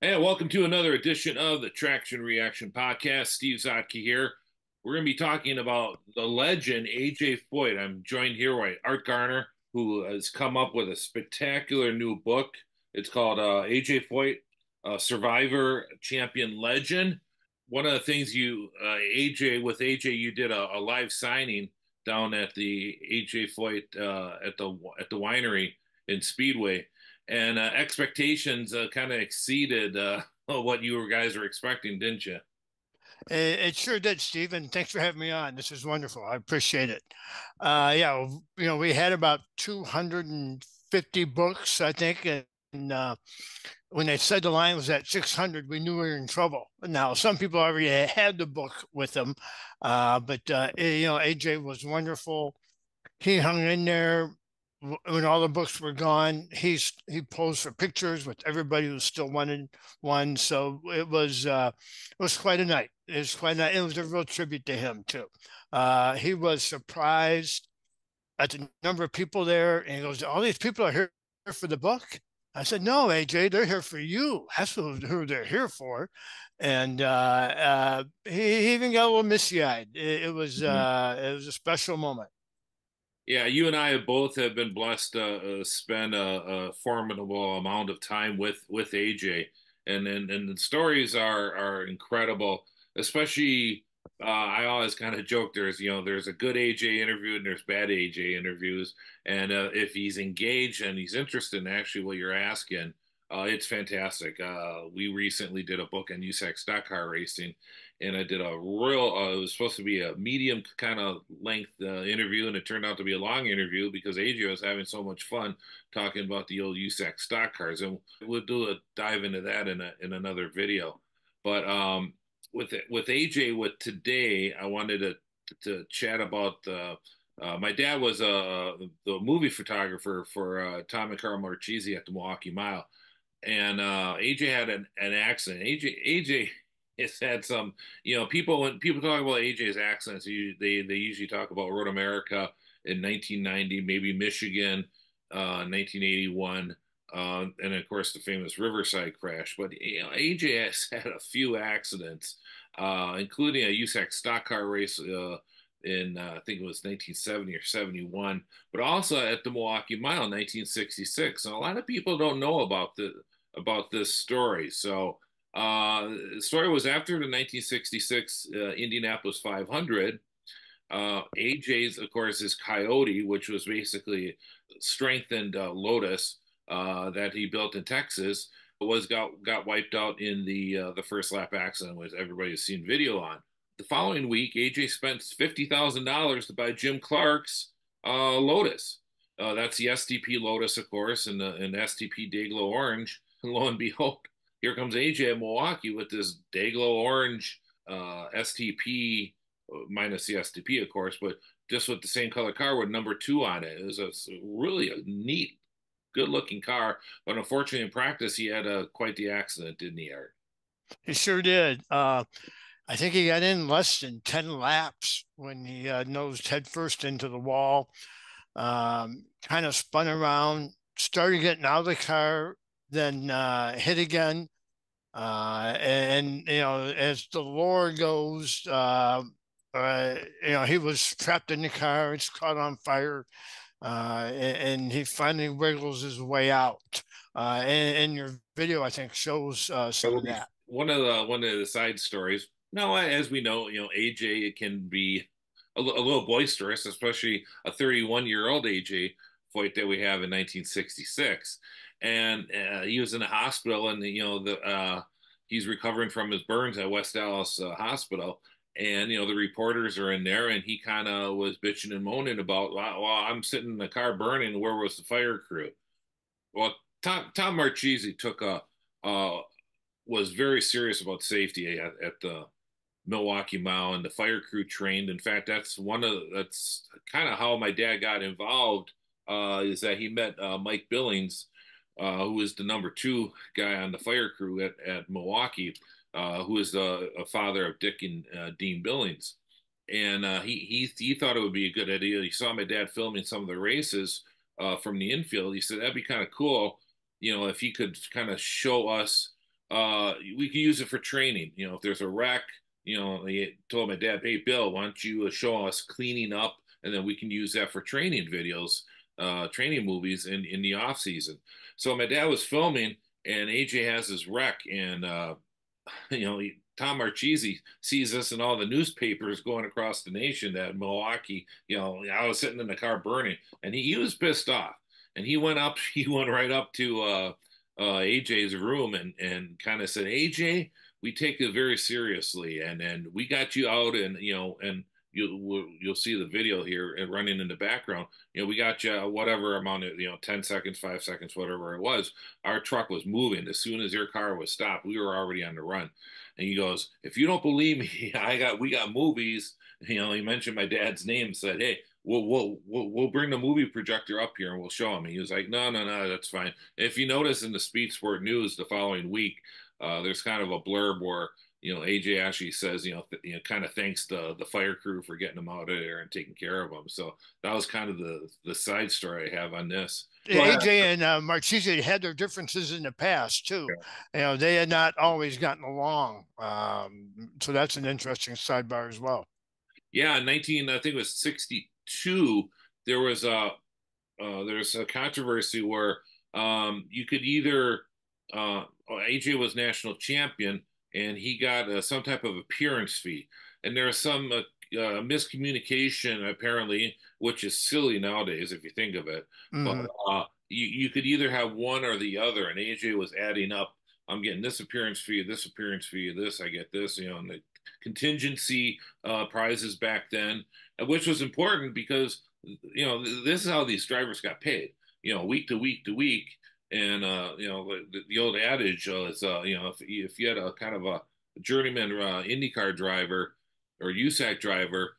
Hey, welcome to another edition of the Traction Reaction Podcast. Steve Zautke here. We're going to be talking about the legend AJ Foyt. I'm joined here by Art Garner, who has come up with a spectacular new book. It's called AJ Foyt, Survivor Champion Legend. One of the things AJ, you did a live signing down at the AJ Foyt at the winery in Speedway, and expectations kind of exceeded what you guys were expecting, didn't you? It sure did, Steve, and thanks for having me on. This is wonderful. I appreciate it. Yeah, we had about 250 books, I think, and when they said the line was at 600, we knew we were in trouble. Now, some people already had the book with them, but AJ was wonderful. He hung in there when all the books were gone. He posed for pictures with everybody who still wanted one. So it was quite a night. It was quite a night. It was a real tribute to him too. He was surprised at the number of people there, and he goes, "All these people are here for the book." I said, "No, AJ, they're here for you. That's who they're here for." And he even got a little misty-eyed. It was a special moment. Yeah, you and I have been blessed to spend a formidable amount of time with AJ, and the stories are incredible. Especially, I always kind of joke there's a good AJ interview and there's bad AJ interviews, and if he's engaged and he's interested in actually what you're asking, it's fantastic. We recently did a book on USAC stock car racing, and I did a real. It was supposed to be a medium kind of length interview, and it turned out to be a long interview because AJ was having so much fun talking about the old USAC stock cars, and we'll do a dive into that in another video. But with AJ with today, I wanted to chat about. My dad was the movie photographer for Tom and Carl Marchese at the Milwaukee Mile, and AJ had an accident. AJ has had some, people when people talk about AJ's accidents, they usually talk about Road America in 1990, maybe Michigan, 1981, and of course the famous Riverside crash. But AJ has had a few accidents, including a USAC stock car race. In I think it was 1970 or 71, but also at the Milwaukee Mile in 1966. And a lot of people don't know about this story. So the story was after the 1966 Indianapolis 500. AJ's, of course, is Coyote, which was basically strengthened Lotus that he built in Texas, was got wiped out in the first lap accident, which everybody has seen video on. The following week, AJ spent $50,000 to buy Jim Clark's Lotus. That's the STP Lotus, of course, and STP Dayglow Orange. And lo and behold, here comes AJ at Milwaukee with this Dayglow Orange STP, minus the STP, of course, but just with the same color car with number two on it. It was really a neat, good-looking car, but unfortunately in practice he had quite the accident, didn't he, Art? He sure did. I think he got in less than 10 laps when he nosed headfirst into the wall, kind of spun around, started getting out of the car, then hit again. And as the lore goes, he was trapped in the car, it's caught on fire, and he finally wiggles his way out. And your video, I think, shows some of that. One of the side stories. Now, as we know, AJ can be a little boisterous, especially a 31-year-old AJ Foyt that we have in 1966. And he was in the hospital, and he's recovering from his burns at West Dallas Hospital. And the reporters are in there, and he kind of was bitching and moaning about, well, I'm sitting in the car burning. Where was the fire crew? Well, Tom Marchese took a was very serious about safety at the Milwaukee Mile, and the fire crew trained. In fact, that's kind of how my dad got involved. Is that he met Mike Billings, who was the number two guy on the fire crew at Milwaukee, who is the father of Dick and Dean Billings. And he thought it would be a good idea. He saw my dad filming some of the races from the infield. He said that'd be kind of cool, if he could kind of show us we could use it for training. You know, if there's a wreck, you know, he told my dad, "Hey, Bill, why don't you show us cleaning up, and then we can use that for training videos, training movies in the off season." So my dad was filming, and AJ has his wreck, and Tom Marchese sees this in all the newspapers going across the nation that Milwaukee, I was sitting in the car burning, and he was pissed off, and he went up, he went right up to AJ's room and kind of said, AJ, we take it very seriously, and we got you out, and you'll see the video here and running in the background. We got you whatever amount of 10 seconds, 5 seconds, whatever it was. Our truck was moving as soon as your car was stopped. We were already on the run. And he goes, if you don't believe me, we got movies. He mentioned my dad's name, said, hey, we'll bring the movie projector up here and we'll show him. He was like, no, no, no, that's fine. If you notice in the Speed Sport News the following week, there's kind of a blurb where AJ actually says, kind of thanks the fire crew for getting him out of there and taking care of him. So that was kind of the side story I have on this. Go ahead. AJ and Marchese had their differences in the past too. They had not always gotten along. So that's an interesting sidebar as well. Yeah, in 19, I think it was 62, there was a controversy where you could either AJ was national champion and he got some type of appearance fee, and there was some miscommunication apparently, which is silly nowadays if you think of it. But Mm-hmm. you could either have one or the other, and AJ was adding up. I'm getting this appearance fee, this, I get this, and the contingency prizes back then, which was important because this is how these drivers got paid, week to week to week. And the old adage is, if you had a kind of a journeyman IndyCar driver or USAC driver,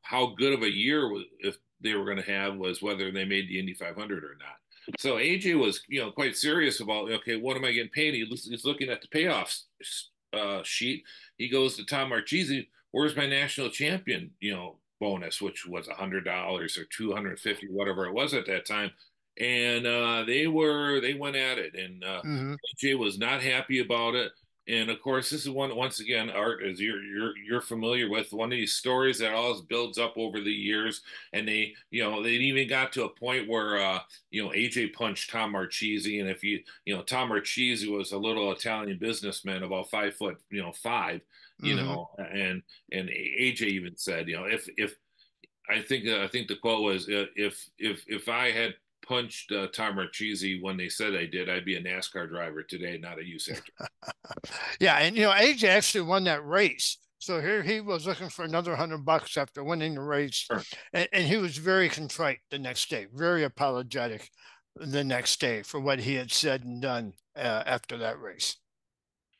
how good of a year if they were going to have was whether they made the Indy 500 or not. So AJ was, quite serious about, okay, what am I getting paid? He's looking at the payoff sheet. He goes to Tom Marchese, where's my national champion, bonus, which was $100 or 250, whatever it was at that time. And they went at it, and Mm-hmm. AJ was not happy about it. And of course, this is once again, Art, as you're familiar with, one of these stories that always builds up over the years. And they even got to a point where AJ punched Tom Marchese, and if Tom Marchese was a little Italian businessman, about 5 foot, 5, Mm-hmm. and AJ even said, if I think the quote was, if I had punched Tom Marchese when they said I did, I'd be a NASCAR driver today, not a USAC driver. Yeah, and AJ actually won that race. So here he was looking for another $100 after winning the race, Sure. and he was very contrite the next day, very apologetic the next day for what he had said and done after that race.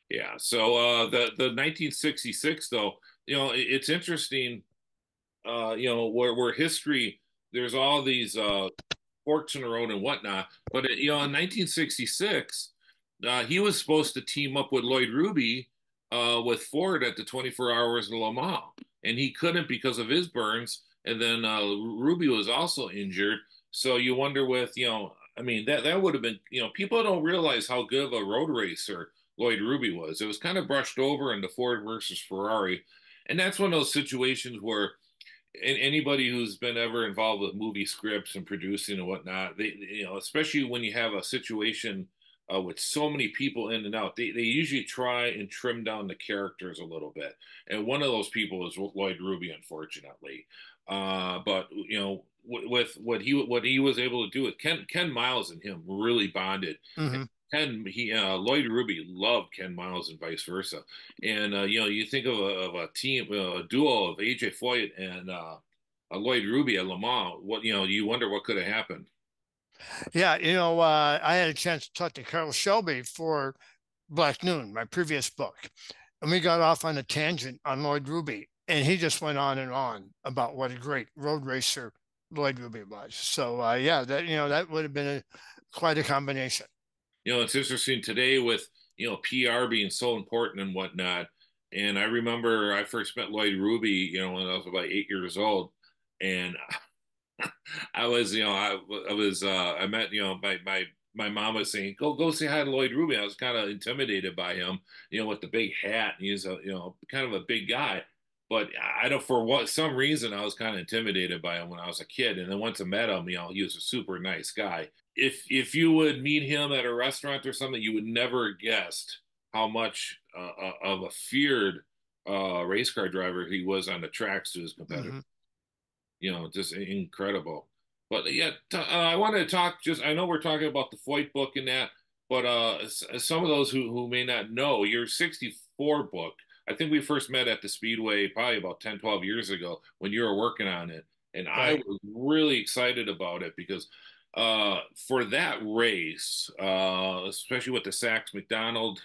Yeah. So the 1966 though, it's interesting. Where history, there's all these forks in the road and whatnot. But in 1966, he was supposed to team up with Lloyd Ruby with Ford at the 24 Hours of Le Mans, and he couldn't because of his burns. And then Ruby was also injured. So you wonder with I mean that would have been people don't realize how good of a road racer Lloyd Ruby was. It was kind of brushed over in the Ford versus Ferrari, and that's one of those situations where and anybody who's been ever involved with movie scripts and producing and whatnot, they especially when you have a situation with so many people in and out, they usually try and trim down the characters a little bit. And one of those people is Lloyd Ruby, unfortunately. But with what he was able to do with Ken Miles and him really bonded. Mm-hmm. Lloyd Ruby loved Ken Miles and vice versa. And you think of a team, a duo of AJ Foyt and Lloyd Ruby at Le Mans. What you wonder what could have happened. Yeah, I had a chance to talk to Carol Shelby for Black Noon, my previous book, and we got off on a tangent on Lloyd Ruby, and he just went on and on about what a great road racer Lloyd Ruby was. So yeah, that would have been quite a combination. It's interesting today with PR being so important and whatnot. And I remember I first met Lloyd Ruby, when I was about 8 years old, and I was, I met, my my mom was saying, go say hi to Lloyd Ruby. I was kind of intimidated by him, with the big hat. He's a kind of a big guy. But I don't for what some reason I was kind of intimidated by him when I was a kid. And then once I met him, he was a super nice guy. If you would meet him at a restaurant or something, you would never have guessed how much of a feared race car driver he was on the tracks to his competitors. Mm-hmm. Just incredible. But yeah, I wanted to talk. I know we're talking about the Foyt book and that, but some of those who may not know, your '64 book. I think we first met at the Speedway probably about 10, 12 years ago when you were working on it, and I Right. was really excited about it because for that race, especially with the Sachs McDonald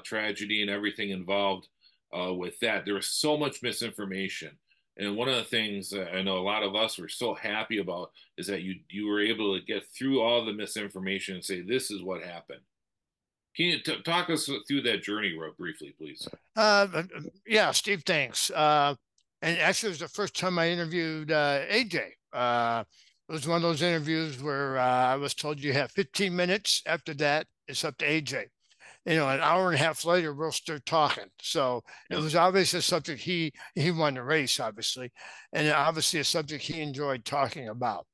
tragedy and everything involved with that, there was so much misinformation. And one of the things that I know a lot of us were so happy about is that you were able to get through all the misinformation and say this is what happened. Can you talk us through that journey real briefly, please? Yeah, Steve, thanks. And actually, it was the first time I interviewed AJ. It was one of those interviews where I was told you have 15 minutes. After that, it's up to AJ. An hour and a half later, we'll start talking. So it Yeah, was obviously a subject he won the race, obviously, and obviously a subject he enjoyed talking about.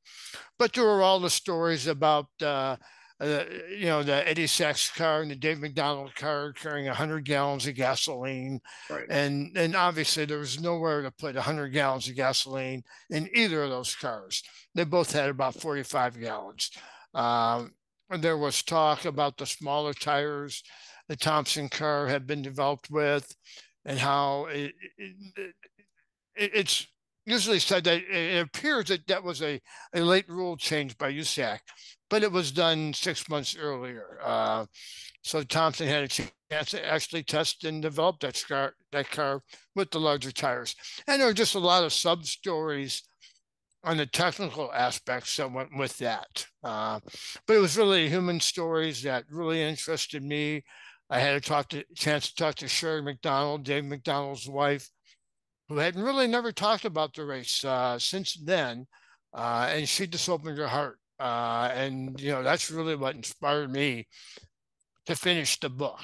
But there were all the stories about the Eddie Sachs car and the Dave McDonald car carrying 100 gallons of gasoline, right. and obviously there was nowhere to put 100 gallons of gasoline in either of those cars. They both had about 45 gallons. Um, there was talk about the smaller tires the Thompson car had been developed with, and how it's usually said that it appears that that was a late rule change by USAC, but it was done 6 months earlier. So Thompson had a chance to actually test and develop that car with the larger tires. And there were just a lot of sub stories on the technical aspects that went with that. But it was really human stories that really interested me. I had chance to talk to Sherry McDonald, Dave McDonald's wife, who had really never talked about the race since then. And she just opened her heart. And, that's really what inspired me to finish the book.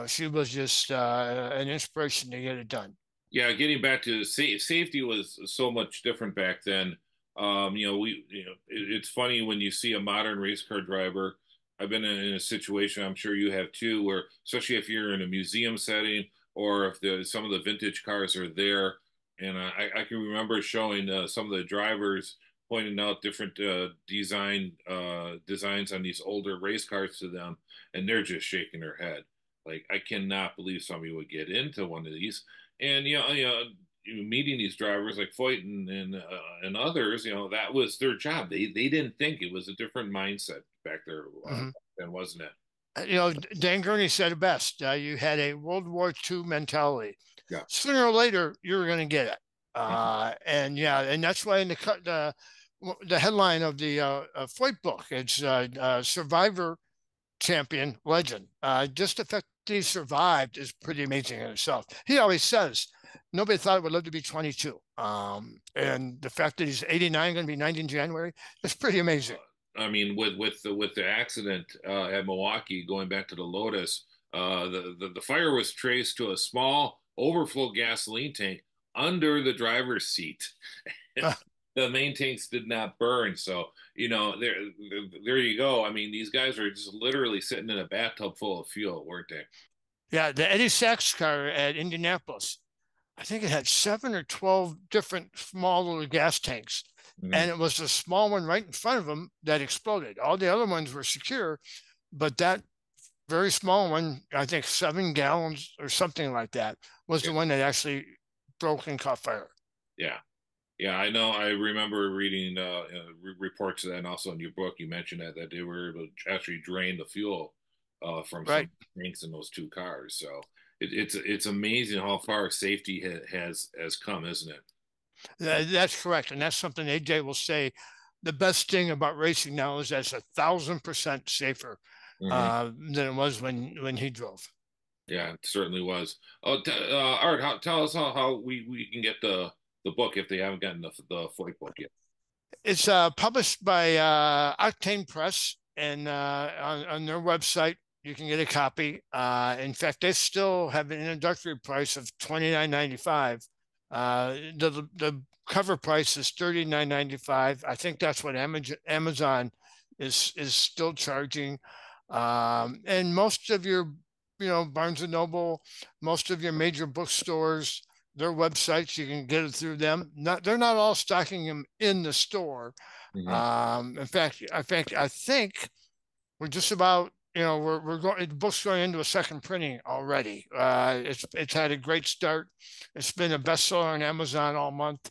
She was just an inspiration to get it done. Yeah, getting back to safety was so much different back then. It's funny when you see a modern race car driver. I've been in a situation, I'm sure you have too, where especially if you're in a museum setting or if some of the vintage cars are there, and I can remember showing some of the drivers pointing out different designs on these older race cars to them, and they're just shaking their head. Like, I cannot believe somebody would get into one of these. And meeting these drivers like Foyt and others, that was their job. They didn't think it was a different mindset back there Mm-hmm. then, wasn't it? Dan Gurney said it best. You had a World War II mentality. Yeah. Sooner or later, you were going to get it. Mhm. And yeah, and that's why in the headline of the Foyt book, it's Survivor Champion Legend. Just the fact that he survived is pretty amazing in itself. He always says nobody thought it would live to be 22. And the fact that he's 89, going to be 90 in January, is pretty amazing. I mean, with the accident at Milwaukee, going back to the Lotus, the fire was traced to a small overflow gasoline tank under the driver's seat. The main tanks did not burn, so there you go. I mean, these guys are just literally sitting in a bathtub full of fuel, weren't they? Yeah, the Eddie Sachs car at Indianapolis, I think it had 7 or 12 different small little gas tanks. Mhm. And it was the small one right in front of them that exploded. All the other ones were secure, but that very small one, I think 7 gallons or something like that, was Yeah, the one that actually broke and caught fire. yeah. Yeah, I know. I remember reading reports of that, and also in your book, you mentioned that they were able to actually drain the fuel from Right. some tanks in those two cars. So it's amazing how far safety has come, isn't it? That's correct. And that's something AJ will say. The best thing about racing now is that it's 1,000% safer Hmm. than it was when he drove. Yeah, it certainly was. Oh, Art, tell us how we can get the book if they haven't gotten the Foyt book yet. It's published by Octane Press. and on their website you can get a copy. In fact, they still have an introductory price of $29.95. The cover price is $39.95. I think that's what Amazon is still charging. And most of your, Barnes and Noble, most of your major bookstores, their websites, you can get it through them. They're not all stocking them in the store. Mhm. In fact, I think we're just about, we're going, the book's going into a second printing already. It's had a great start. It's been a bestseller on Amazon all month.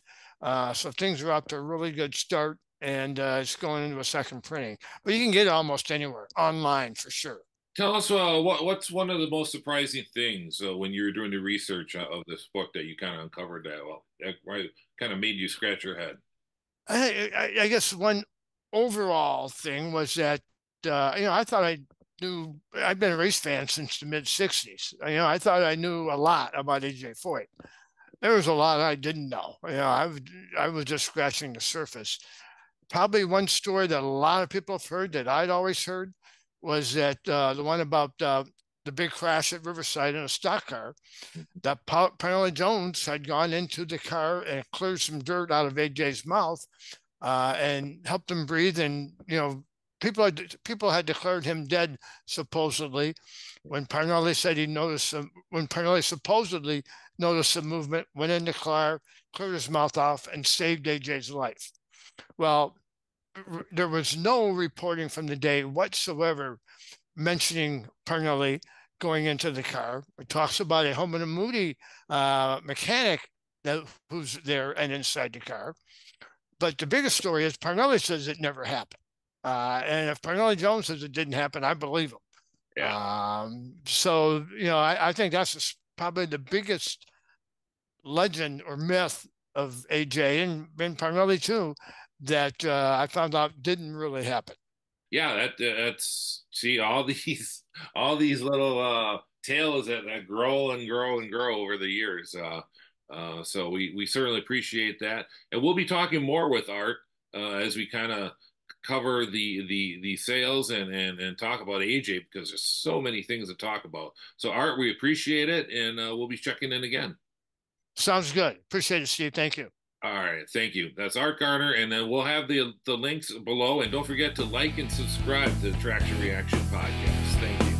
So things are up to a really good start, and it's going into a second printing. But you can get it almost anywhere online for sure. Tell us what's one of the most surprising things when you were doing the research of this book that you kind of uncovered that right, kind of made you scratch your head. I guess one overall thing was that I thought I knew. I've been a race fan since the mid '60s. I thought I knew a lot about AJ Foyt. There was a lot I didn't know. I was just scratching the surface. Probably one story that a lot of people have heard that I'd always heard was that the one about the big crash at Riverside in a stock car. That Parnelli Jones had gone into the car and cleared some dirt out of AJ's mouth and helped him breathe. And people had declared him dead supposedly. When Parnelli said he noticed when Parnelli supposedly noticed the movement, went in the car, cleared his mouth off, and saved AJ's life. Well, there was no reporting from the day whatsoever mentioning Parnelli going into the car. It talks about a Holman and Moody mechanic who's there and inside the car. But the biggest story is Parnelli says it never happened. And if Parnelli Jones says it didn't happen, I believe him. Yeah. So, I think that's probably the biggest legend or myth of AJ and Parnelli too that I found out didn't really happen. Yeah, that's see all these little tales that grow and grow and grow over the years. So we certainly appreciate that, and we'll be talking more with Art as we kind of cover the sales and talk about AJ because there's so many things to talk about. So Art, we appreciate it, and we'll be checking in again. Sounds good. Appreciate it, Steve. Thank you. All right, thank you. That's Art Garner, and then we'll have the links below. And don't forget to like and subscribe to the Traction Reaction Podcast. Thank you.